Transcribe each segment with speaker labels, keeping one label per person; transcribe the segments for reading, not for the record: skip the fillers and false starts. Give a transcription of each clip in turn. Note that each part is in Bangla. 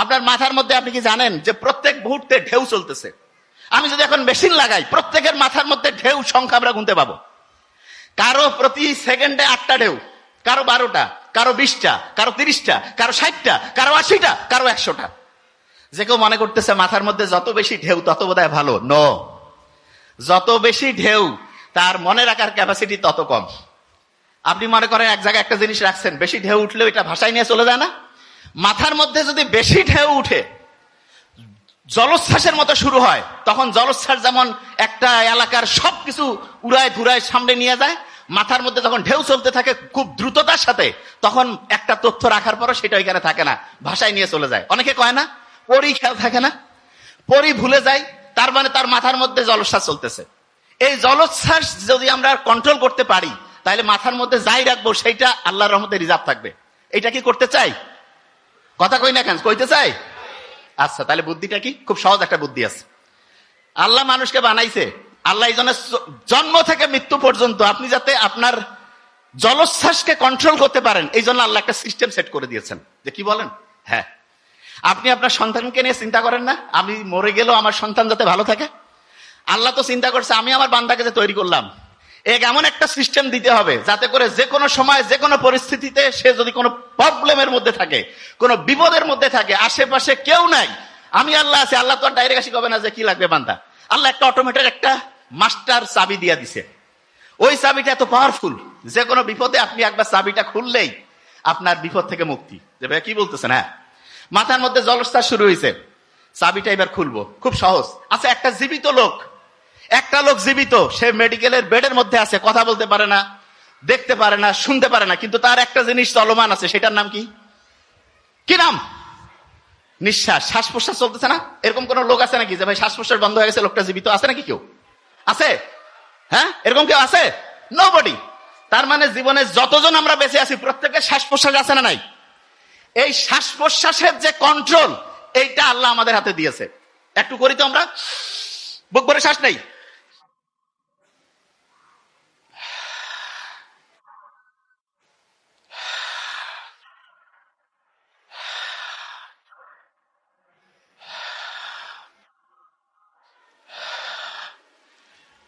Speaker 1: আপনার মাথার মধ্যে আপনি কি জানেন যে প্রত্যেক মুহূর্তে ঢেউ চলতেছে? আমি যদি এখন মেশিন লাগাই, প্রত্যেকের মাথার মধ্যে ঢেউ সংখ্যা আমরা গুনতে পাবো। কারো প্রতি সেকেন্ডে 8টা ঢেউ, কারো 12টা, কারো 20টা, কারো 30টা, কারো 60টা, কারো 80টা, কারো 100টা। যে কেউ মনে করতেছে মাথার মধ্যে যত বেশি ঢেউ তত বোধহয় ভালো। নো, যত বেশি ঢেউ তার মনে রাখার ক্যাপাসিটি তত কম। আপনি মনে করেন এক জায়গায় একটা জিনিস রাখছেন, বেশি ঢেউ উঠলেও এটা ভাষায় নিয়ে চলে যায় না? মাথার মধ্যে যদি বেশি ঢেউ উঠে, জলোচ্ছ্বাসের মতো শুরু হয়, তখন জলোচ্ছ্বাস যেমন একটা এলাকার সবকিছু উড়ায় ধুরায় সামনে নিয়ে যায়, মাথার মধ্যে যখন ঢেউ চলতে থাকে খুব দ্রুততার সাথে, তখন একটা তথ্য রাখার পরও সেটা ওইখানে থাকে না, ভাষায় নিয়ে চলে যায়। অনেকে কয় না পরি খেয়াল থাকে না, পরি ভুলে যায়, তার মানে তার মাথার মধ্যে জলোচ্ছ্বাস চলতেছে। এই জলোচ্ছ্বাস যদি আমরা কন্ট্রোল করতে পারি, তাহলে মাথার মধ্যে যাই রাখবো সেইটা আল্লাহর রহমতে রিজার্ভ থাকবে। এটা কি করতে চাই? কথা কই না কেন, কইতে চাই? আচ্ছা, তাহলে বুদ্ধিটা কি? খুব সহজ একটা বুদ্ধি আছে। আল্লাহ মানুষকে বানাইছে, আল্লাহ এই জন্য জন্ম থেকে মৃত্যু পর্যন্ত আপনি যাতে আপনার জলোচ্ছ্বাসকে কন্ট্রোল করতে পারেন, এই জন্য আল্লাহ একটা সিস্টেম সেট করে দিয়েছেন। যে কি বলেন? হ্যাঁ, আপনি আপনার সন্তানকে নিয়ে চিন্তা করেন না, আমি মরে গেলেও আমার সন্তান যাতে ভালো থাকে? আল্লাহ তো চিন্তা করছে আমি আমার বান্দাকে যে তৈরি করলাম, এমন একটা সিস্টেম দিতে হবে যাতে করে যে কোনো সময় যে কোনো পরিস্থিতিতে সে যদি কোনো প্রবলেমের মধ্যে থাকে, কোনো বিপদের মধ্যে থাকে, আশেপাশে কেউ নাই, আমি আল্লাহ আছি। আল্লাহ তো আর ডাইরেক্ট আসি কবে না যে কি লাগবে বান্দা। আল্লাহ একটা অটোমেটেড একটা মাস্টার চাবি দিয়ে দিছে। ওই চাবিটা এত পাওয়ারফুল, যে কোনো বিপদে আপনি একবার চাবিটা খুললেই আপনার বিপদ থেকে মুক্তি। যে ভাই কি বলতেছেন? হ্যাঁ, মাথার মধ্যে জলোচ্ছ্বাস শুরু হয়েছে, চাবিটা এবার খুলবো, খুব সহজ। আচ্ছা, একটা জীবিত লোক, একটা লোক জীবিত, সে মেডিকেলের বেডের মধ্যে আছে, কথা বলতে পারে না, দেখতে পারে না, শুনতে পারে না, কিন্তু তার একটা জিনিস চলমান আছে, সেটার নাম কি? কি নাম? নিঃশ্বাস, শ্বাস প্রশ্বাস চলতেছে না? এরকম কোন লোক আছে নাকি যে ভাই শ্বাস প্রশ্বাস বন্ধ হয়ে গেছে, লোকটা জীবিত আছে নাকি? কেউ আছে? হ্যাঁ, এরকম কেউ আছে? নোবডি। তার মানে জীবনে যতজন আমরা বেঁচে আছি প্রত্যেকের শ্বাস প্রশ্বাস আছে না নাই? এই শ্বাস প্রশ্বাসের যে কন্ট্রোল, এইটা আল্লাহ আমাদের হাতে দিয়েছে। একটু করি তো আমরা, বুক ভরে শ্বাস নেই,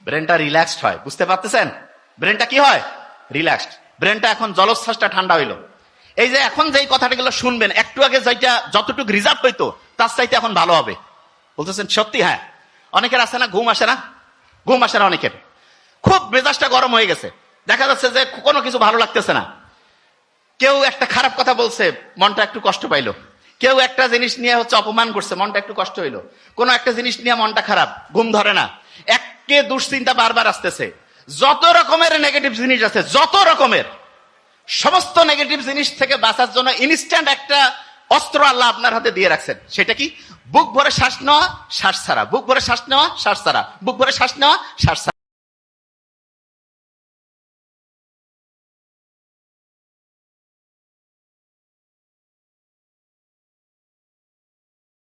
Speaker 1: ব্রেনটা রিল্যাক্সড হয়। বুঝতে পারতেছেন? ব্রেনটা কি হয়? রিল্যাক্সড। ব্রেনটা এখন জলোচ্ছ্বাসটা ঠান্ডা হইলো। এই যে এখন যেই কথাগুলো শুনবেন, একটু আগে যেটা যতটুকু রিজার্ভ হইতো তার চাইতে এখন ভালো হবে। বলতেছেন সত্যি? হ্যাঁ। অনেকের আছে না ঘুম আসে না? ঘুম আসে না অনেকের, খুব মেজাজটা গরম হয়ে গেছে, দেখা যাচ্ছে যে কোনো কিছু ভালো লাগতেছে না। কেউ একটা খারাপ কথা বলছে, মনটা একটু কষ্ট পাইলো। কেউ একটা জিনিস নিয়ে অপমান করছে, মনটা একটু কষ্ট হইলো। কোন একটা জিনিস নিয়ে মনটা খারাপ, ঘুম ধরে না, একে দুশ্চিন্তা বারবার আসতেছে। যত রকমের নেগেটিভ জিনিস আছে, যত রকমের, সমস্ত নেগেটিভ জিনিস থেকে বাঁচার জন্য ইনস্ট্যান্ট একটা অস্ত্র আল্লাহ আপনার হাতে দিয়ে রাখছেন। সেটা কি? বুক ভরে শ্বাস নেওয়া, শ্বাস ছাড়া, বুক ভরে শ্বাস নেওয়া, শ্বাস ছাড়া, বুক ভরে শ্বাস নেওয়া, শ্বাস ছাড়া।